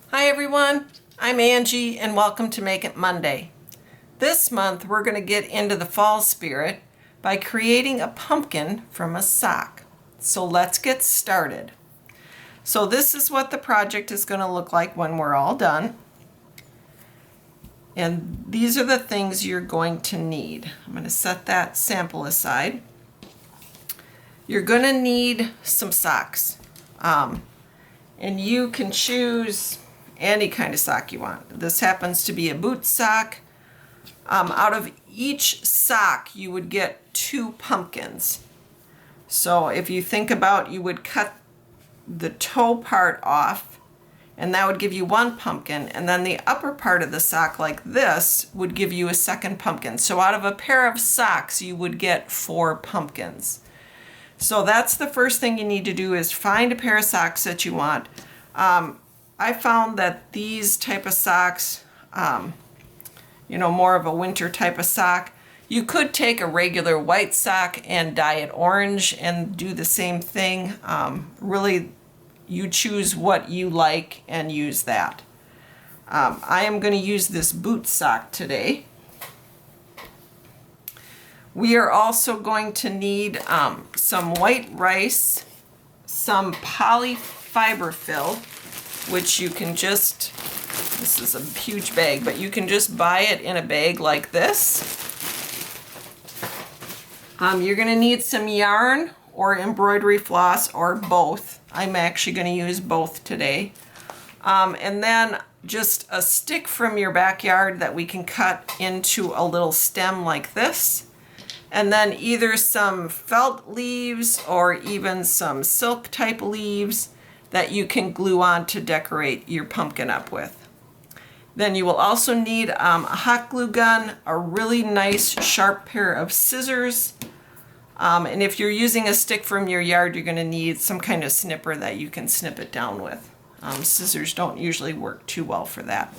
Hi everyone, I'm Angie and welcome to Make It Monday. This month we're going to get into the fall spirit by creating a pumpkin from a sock. So let's get started. So this is what the project is going to look like when we're all done. And these are the things you're going to need. I'm going to set that sample aside. You're going to need some socks. And you can choose any kind of sock you want. This happens to be a boot sock. Out of each sock you would get 2 pumpkins. So if you think about, you would cut the toe part off and that would give you 1 pumpkin, and then the upper part of the sock like this would give you a second pumpkin. So out of a pair of socks you would get 4 pumpkins. So that's the first thing you need to do, is find a pair of socks that you want. I found that these type of socks, more of a winter type of sock, you could take a regular white sock and dye it orange and do the same thing. Really, you choose what you like and use that. I am going to use this boot sock today. We are also going to need some white rice, some polyfiber fill, which you can just, this is a huge bag, but you can just buy it in a bag like this. You're going to need some yarn or embroidery floss or both. I'm actually going to use both today. And then just a stick from your backyard that we can cut into a little stem like this. And then either some felt leaves or even some silk type leaves that you can glue on to decorate your pumpkin up with. Then you will also need a hot glue gun, a really nice sharp pair of scissors, and if you're using a stick from your yard, you're going to need some kind of snipper that you can snip it down with. Scissors don't usually work too well for that.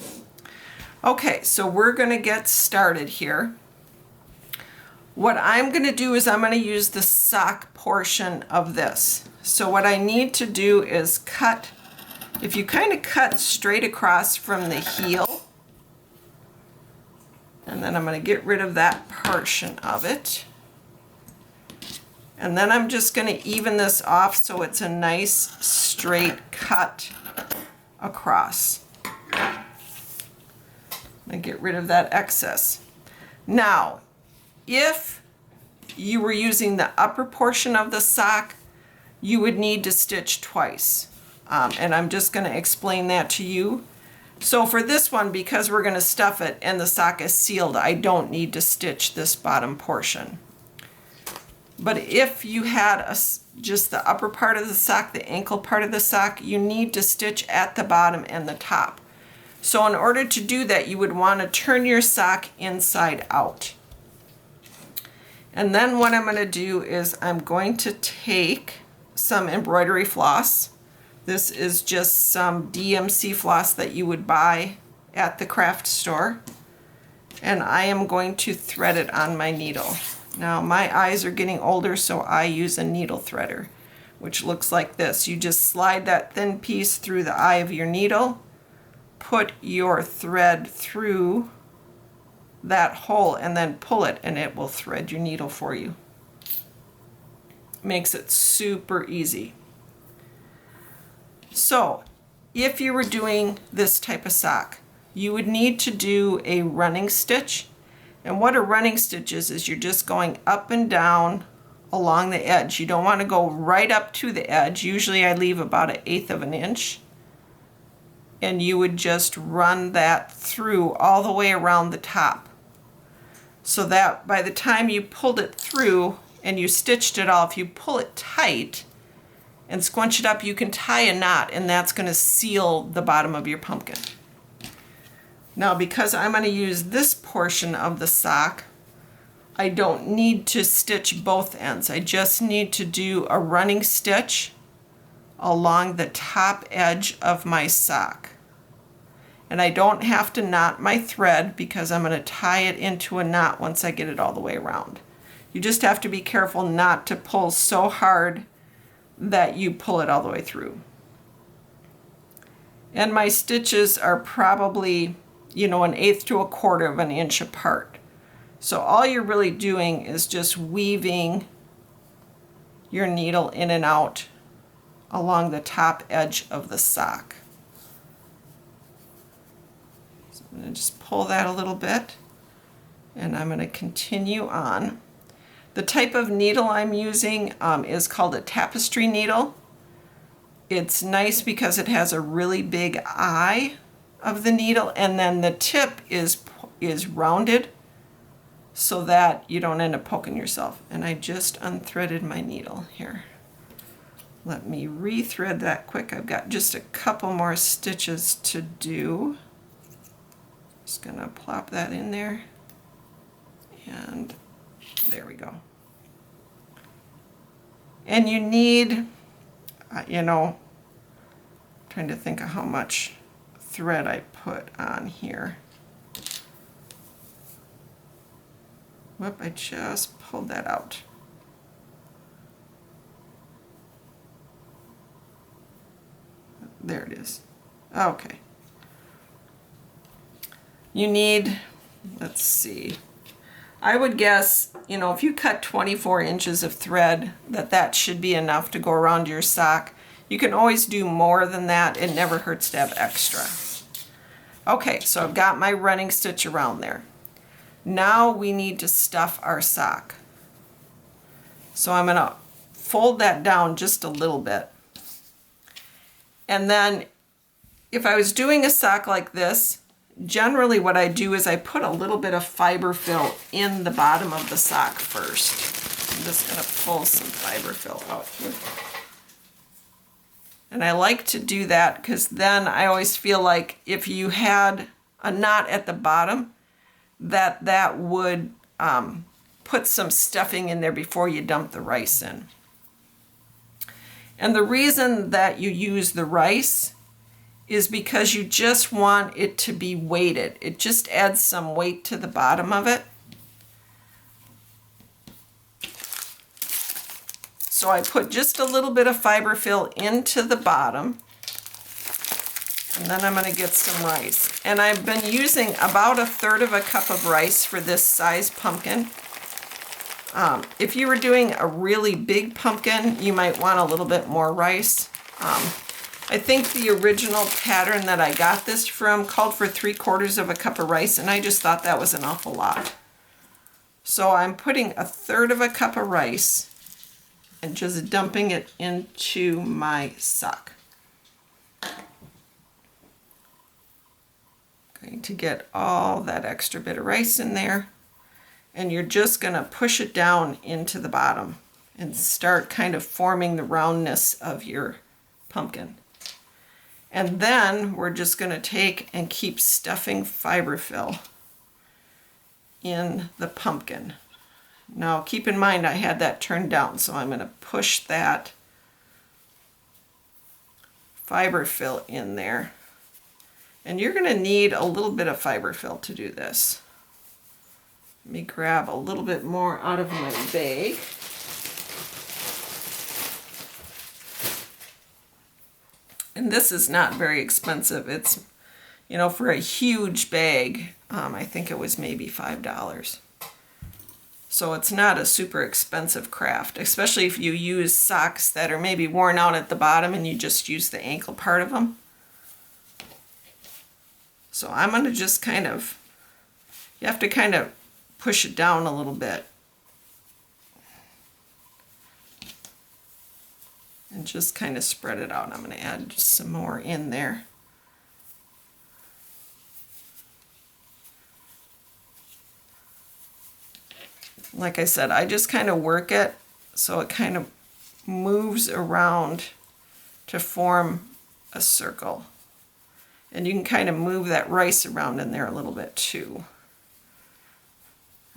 Okay, so we're going to get started here. What I'm going to do is I'm going to use the sock portion of this. So what I need to do is cut, if you kind of cut straight across from the heel, and then I'm going to get rid of that portion of it. And then I'm just going to even this off so it's a nice straight cut across. And get rid of that excess. Now, if you were using the upper portion of the sock, you would need to stitch twice. And I'm just going to explain that to you. So for this one, because we're going to stuff it and the sock is sealed, I don't need to stitch this bottom portion. But if you had just the upper part of the sock, the ankle part of the sock, you need to stitch at the bottom and the top. So in order to do that, you would want to turn your sock inside out. And then what I'm going to do is I'm going to take some embroidery floss. This is just some DMC floss that you would buy at the craft store. And I am going to thread it on my needle. Now my eyes are getting older, so I use a needle threader, which looks like this. You just slide that thin piece through the eye of your needle, put your thread through that hole, and then pull it, and it will thread your needle for you. Makes it super easy. So if you were doing this type of sock, you would need to do a running stitch. And what a running stitch is you're just going up and down along the edge. You don't want to go right up to the edge. Usually I leave about 1/8 of an inch. And you would just run that through all the way around the top. So that by the time you pulled it through and you stitched it all, if you pull it tight and scrunch it up, you can tie a knot, and that's going to seal the bottom of your pumpkin. Now, because I'm going to use this portion of the sock, I don't need to stitch both ends. I just need to do a running stitch along the top edge of my sock. And I don't have to knot my thread because I'm going to tie it into a knot once I get it all the way around. You just have to be careful not to pull so hard that you pull it all the way through. And my stitches are probably, you know, 1/8 to 1/4 of an inch apart. So all you're really doing is just weaving your needle in and out along the top edge of the sock. So I'm going to just pull that a little bit, and I'm going to continue on. The type of needle I'm using is called a Tapestry needle. It's nice because it has a really big eye of the needle, and then the tip is rounded so that you don't end up poking yourself. And I just unthreaded my needle here. Let me rethread that quick. I've got just a couple more stitches to do. Just gonna plop that in there, and there we go. And you need, you know, trying to think of how much thread I put on here. Whoop, I just pulled that out. There it is. Okay. You need, let's see, I would guess, you know, if you cut 24 inches of thread, that should be enough to go around your sock. You can always do more than that. It never hurts to have extra. Okay, so I've got my running stitch around there. Now we need to stuff our sock. So I'm going to fold that down just a little bit. And then if I was doing a sock like this, generally what I do is I put a little bit of fiber fill in the bottom of the sock first. I'm just going to pull some fiber fill out here. And I like to do that because then I always feel like if you had a knot at the bottom, that would put some stuffing in there before you dump the rice in. And the reason that you use the rice is because you just want it to be weighted. It just adds some weight to the bottom of it. So I put just a little bit of fiber fill into the bottom, and then I'm going to get some rice. And I've been using about 1/3 cup of rice for this size pumpkin. If you were doing a really big pumpkin, you might want a little bit more rice. I think the original pattern that I got this from called for 3/4 cup of rice, and I just thought that was an awful lot. So I'm putting 1/3 cup of rice and just dumping it into my sock. Going to get all that extra bit of rice in there, and you're just going to push it down into the bottom and start kind of forming the roundness of your pumpkin. And then we're just going to take and keep stuffing fiber fill in the pumpkin. Now keep in mind I had that turned down, so I'm going to push that fiber fill in there. And you're going to need a little bit of fiber fill to do this. Let me grab a little bit more out of my bag. And this is not very expensive. It's, you know, for a huge bag, I think it was maybe $5. So it's not a super expensive craft, especially if you use socks that are maybe worn out at the bottom and you just use the ankle part of them. So I'm going to just kind of, you have to kind of push it down a little bit. And just kind of spread it out. I'm going to add just some more in there. Like I said, I just kind of work it so it kind of moves around to form a circle. And you can kind of move that rice around in there a little bit too.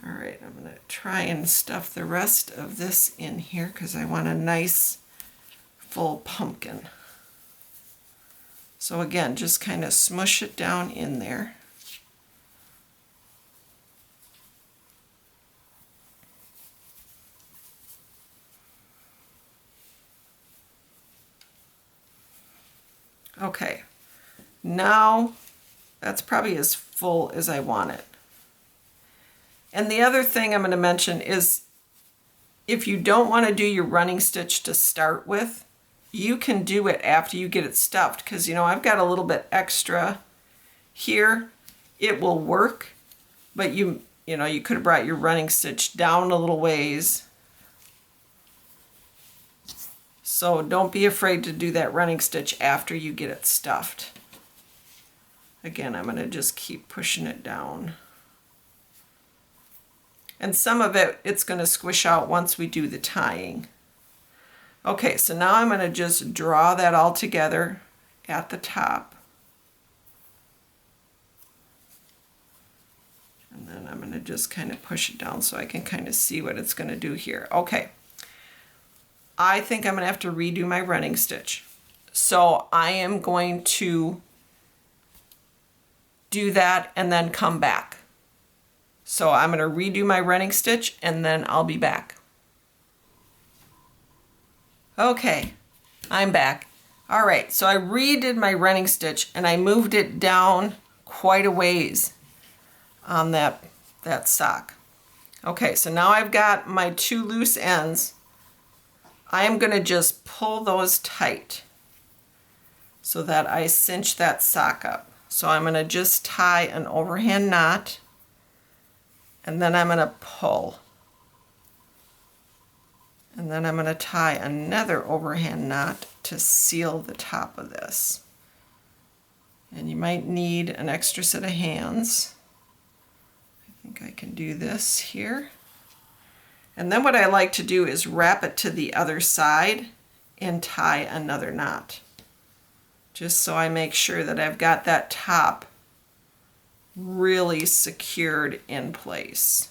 All right, I'm going to try and stuff the rest of this in here because I want a nice full pumpkin. So again, just kind of smush it down in there. Okay, Now that's probably as full as I want it. And the other thing I'm going to mention is if you don't want to do your running stitch to start with, you can do it after you get it stuffed, because you know I've got a little bit extra here. It will work, but you know you could have brought your running stitch down a little ways. So don't be afraid to do that running stitch after you get it stuffed. Again, I'm going to just keep pushing it down. And some of it's going to squish out once we do the tying. Okay, so now I'm going to just draw that all together at the top. And then I'm going to just kind of push it down so I can kind of see what it's going to do here. Okay, I think I'm going to have to redo my running stitch. So I am going to do that and then come back. So I'm going to redo my running stitch and then I'll be back. Okay, I'm back. All right, so I redid my running stitch and I moved it down quite a ways on that sock. Okay, so now I've got my two loose ends. I am going to just pull those tight so that I cinch that sock up. So I'm going to just tie an overhand knot and then I'm going to pull. And then I'm going to tie another overhand knot to seal the top of this. And you might need an extra set of hands. I think I can do this here. And then what I like to do is wrap it to the other side and tie another knot. Just so I make sure that I've got that top really secured in place.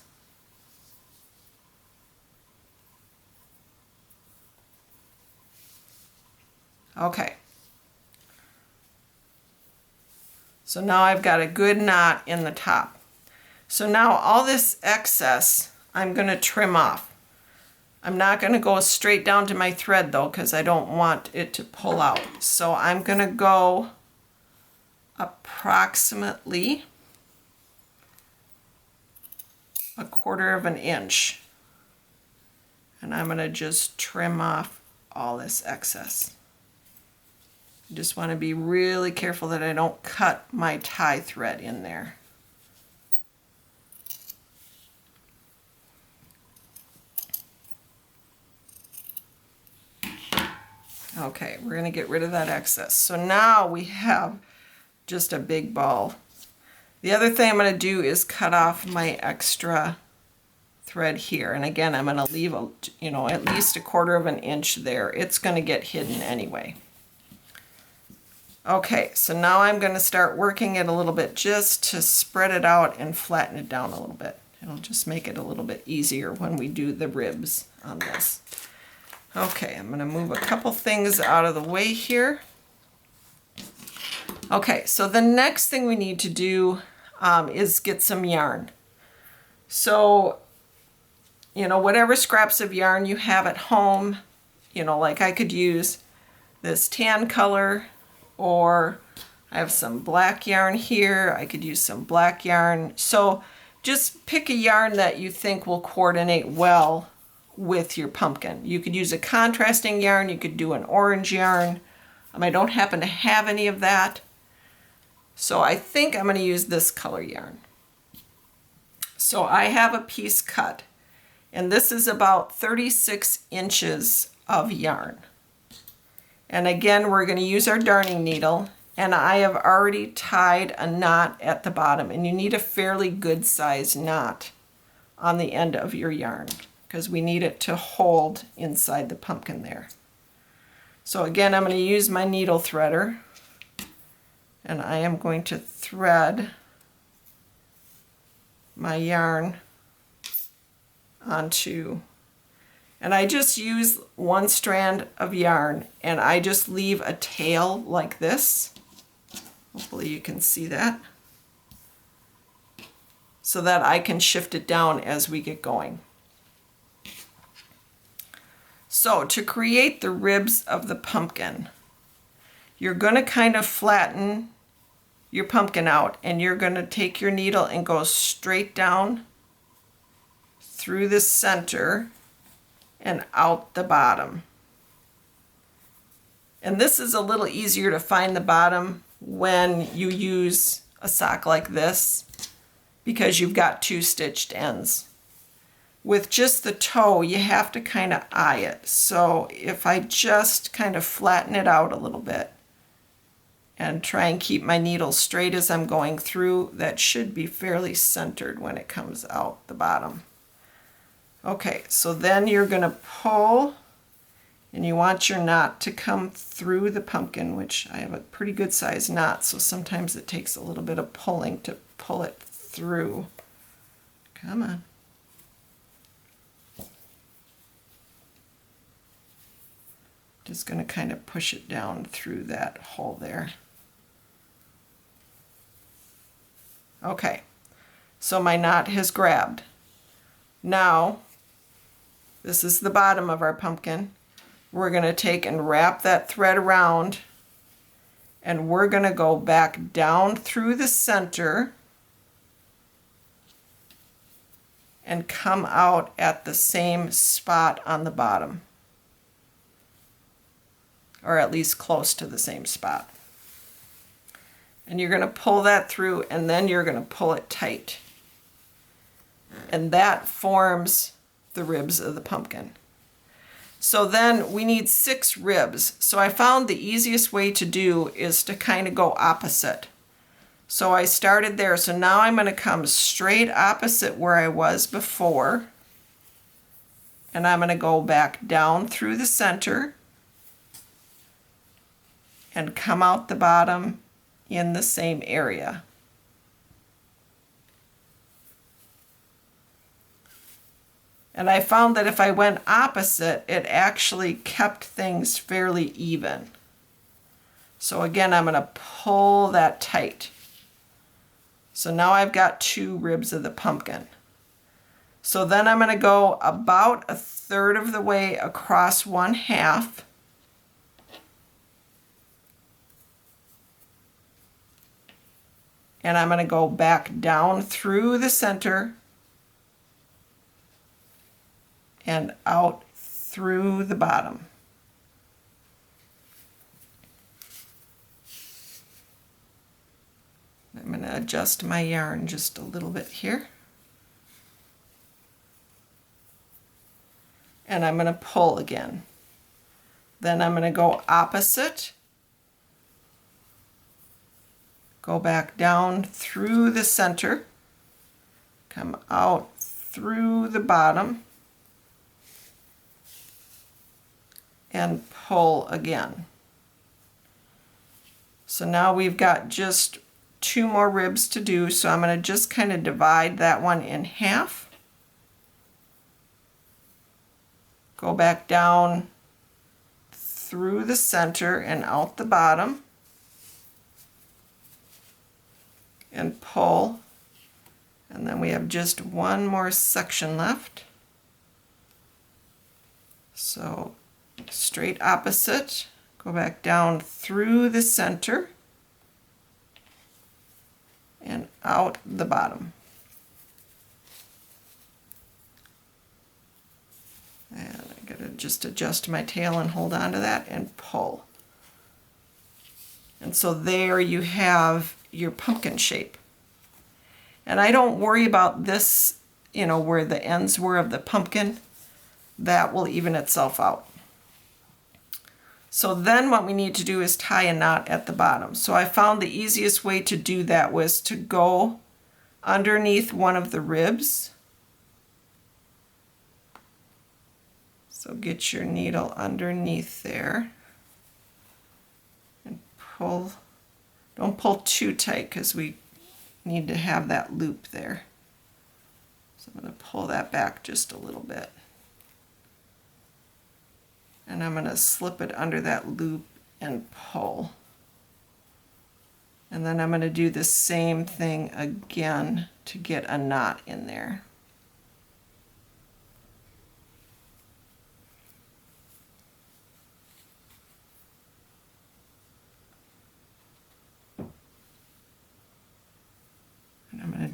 Okay. So now I've got a good knot in the top. So now all this excess I'm going to trim off. I'm not going to go straight down to my thread though, because I don't want it to pull out. So I'm going to go approximately 1/4 of an inch. And I'm going to just trim off all this excess. I just want to be really careful that I don't cut my tie thread in there. Okay, we're going to get rid of that excess. So now we have just a big ball. The other thing I'm going to do is cut off my extra thread here. And again, I'm going to leave at least 1/4 of an inch there. It's going to get hidden anyway. Okay, so now I'm going to start working it a little bit just to spread it out and flatten it down a little bit. It'll just make it a little bit easier when we do the ribs on this. Okay, I'm going to move a couple things out of the way here. Okay, so the next thing we need to do is get some yarn. So, whatever scraps of yarn you have at home, like I could use this tan color, or I have some black yarn here. I could use some black yarn. So just pick a yarn that you think will coordinate well with your pumpkin. You could use a contrasting yarn, you could do an orange yarn. I don't happen to have any of that. So I think I'm going to use this color yarn. So I have a piece cut, and this is about 36 inches of yarn. And again, we're going to use our darning needle, and I have already tied a knot at the bottom, and you need a fairly good sized knot on the end of your yarn, because we need it to hold inside the pumpkin there. So again, I'm going to use my needle threader, and I am going to thread my yarn onto, and I just use one strand of yarn, and I just leave a tail like this. Hopefully you can see that, so that I can shift it down as we get going. So to create the ribs of the pumpkin, you're going to kind of flatten your pumpkin out, and you're going to take your needle and go straight down through the center and out the bottom. And this is a little easier to find the bottom when you use a sock like this because you've got 2 stitched ends. With just the toe, you have to kind of eye it. So if I just kind of flatten it out a little bit and try and keep my needle straight as I'm going through, that should be fairly centered when it comes out the bottom. Okay, so then you're going to pull, and you want your knot to come through the pumpkin, which I have a pretty good size knot, so sometimes it takes a little bit of pulling to pull it through. Come on. Just going to kind of push it down through that hole there. Okay, so my knot has grabbed. Now, this is the bottom of our pumpkin. We're going to take and wrap that thread around, and we're going to go back down through the center and come out at the same spot on the bottom, or at least close to the same spot. And you're going to pull that through, and then you're going to pull it tight. And that forms the ribs of the pumpkin. So then we need 6 ribs. So I found the easiest way to do is to kind of go opposite. So I started there. So now I'm going to come straight opposite where I was before. And I'm going to go back down through the center and come out the bottom in the same area. And I found that if I went opposite, it actually kept things fairly even. So again, I'm going to pull that tight. So now I've got 2 ribs of the pumpkin. So then I'm going to go about 1/3 of the way across 1/2. And I'm going to go back down through the center and out through the bottom. I'm going to adjust my yarn just a little bit here. And I'm going to pull again. Then I'm going to go opposite. Go back down through the center. Come out through the bottom. And pull again. So now we've got just 2 more ribs to do, so I'm going to just kind of divide that one in half. Go back down through the center and out the bottom. And pull. And then we have just 1 more section left. So straight opposite, go back down through the center and out the bottom. And I gotta just adjust my tail and hold on to that and pull. And so there you have your pumpkin shape. And I don't worry about this, you know, where the ends were of the pumpkin. That will even itself out. So then what we need to do is tie a knot at the bottom. So I found the easiest way to do that was to go underneath one of the ribs. So get your needle underneath there and pull. Don't pull too tight because we need to have that loop there. So I'm going to pull that back just a little bit. And I'm going to slip it under that loop and pull. And then I'm going to do the same thing again to get a knot in there.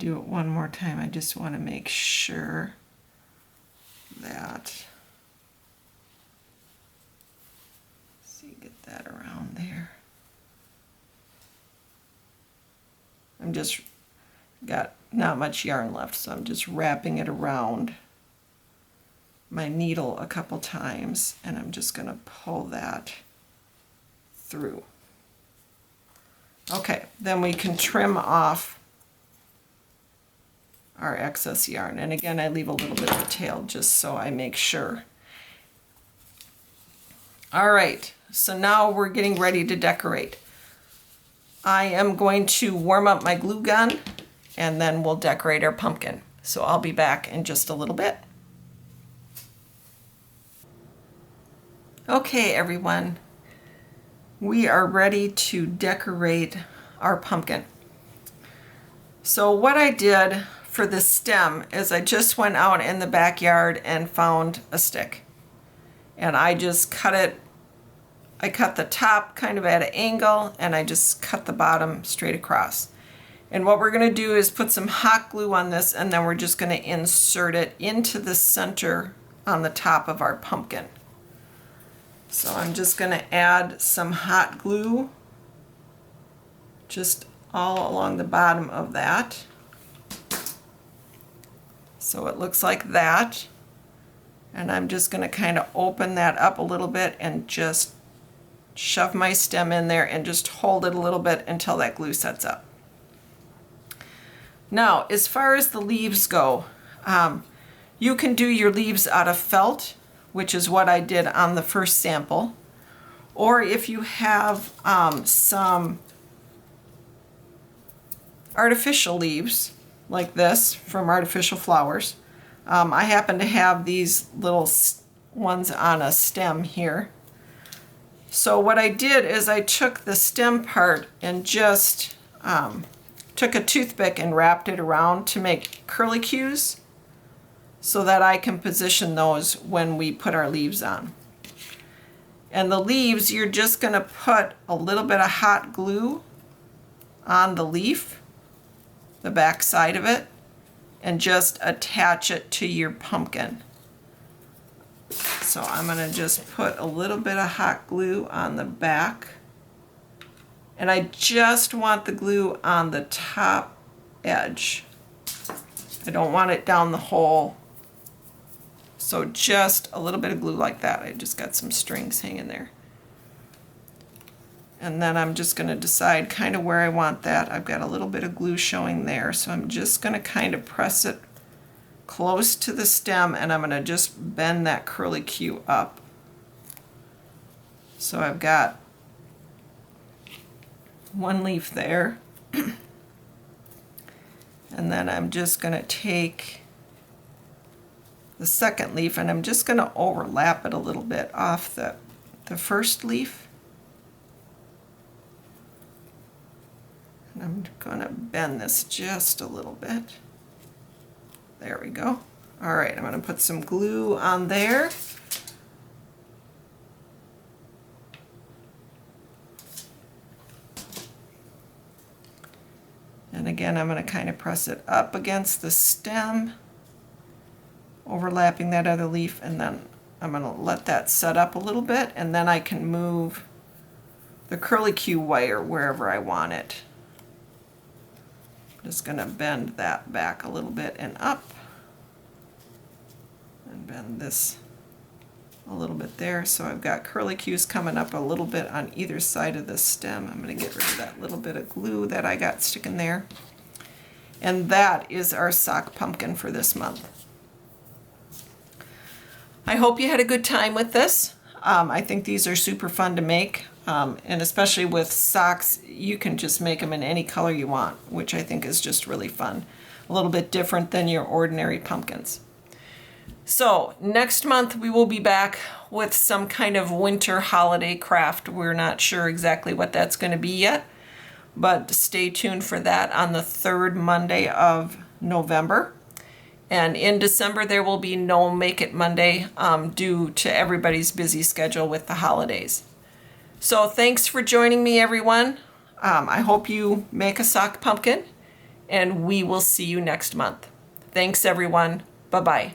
do it one more time. I just want to make sure that, see, get that around there. I'm just got not much yarn left, so I'm just wrapping it around my needle a couple times, and I'm just going to pull that through. Okay, then we can trim off our excess yarn. And again, I leave a little bit of the tail just so I make sure. All right, so now we're getting ready to decorate. I am going to warm up my glue gun, and then we'll decorate our pumpkin. So I'll be back in just a little bit. Okay, everyone, we are ready to decorate our pumpkin. So what I did for the stem is I just went out in the backyard and found a stick. And I just cut it. I cut the top kind of at an angle, and I just cut the bottom straight across. And what we're going to do is put some hot glue on this, and then we're just going to insert it into the center on the top of our pumpkin. So I'm just going to add some hot glue just all along the bottom of that. So it looks like that. And I'm just going to kind of open that up a little bit and just shove my stem in there and just hold it a little bit until that glue sets up. Now, as far as the leaves go, you can do your leaves out of felt, which is what I did on the first sample. Or if you have some artificial leaves, like this, from Artificial Flowers. I happen to have these little ones on a stem here. So what I did is I took the stem part and just took a toothpick and wrapped it around to make curlicues, so that I can position those when we put our leaves on. And the leaves, you're just going to put a little bit of hot glue on the leaf, the back side of it, and just attach it to your pumpkin. So I'm going to just put a little bit of hot glue on the back. And I just want the glue on the top edge. I don't want it down the hole. So just a little bit of glue like that. I just got some strings hanging there. And then I'm just going to decide kind of where I want that. I've got a little bit of glue showing there, so I'm just going to kind of press it close to the stem, and I'm going to just bend that curlicue up. So I've got one leaf there. And then I'm just going to take the second leaf, and I'm just going to overlap it a little bit off the first leaf. And I'm going to bend this just a little bit. There we go. All right, I'm going to put some glue on there. And again, I'm going to kind of press it up against the stem, overlapping that other leaf, and then I'm going to let that set up a little bit, and then I can move the curlicue wire wherever I want it. I'm just going to bend that back a little bit and up, and bend this a little bit there. So I've got curlicues coming up a little bit on either side of the stem. I'm going to get rid of that little bit of glue that I got sticking there. And that is our sock pumpkin for this month. I hope you had a good time with this. I think these are super fun to make, and especially with socks, you can just make them in any color you want, which I think is just really fun. A little bit different than your ordinary pumpkins. So next month we will be back with some kind of winter holiday craft. We're not sure exactly what that's going to be yet, but stay tuned for that on the third Monday of November. And in December, there will be no Make It Monday due to everybody's busy schedule with the holidays. So thanks for joining me, everyone. I hope you make a sock pumpkin and we will see you next month. Thanks everyone. Bye-bye.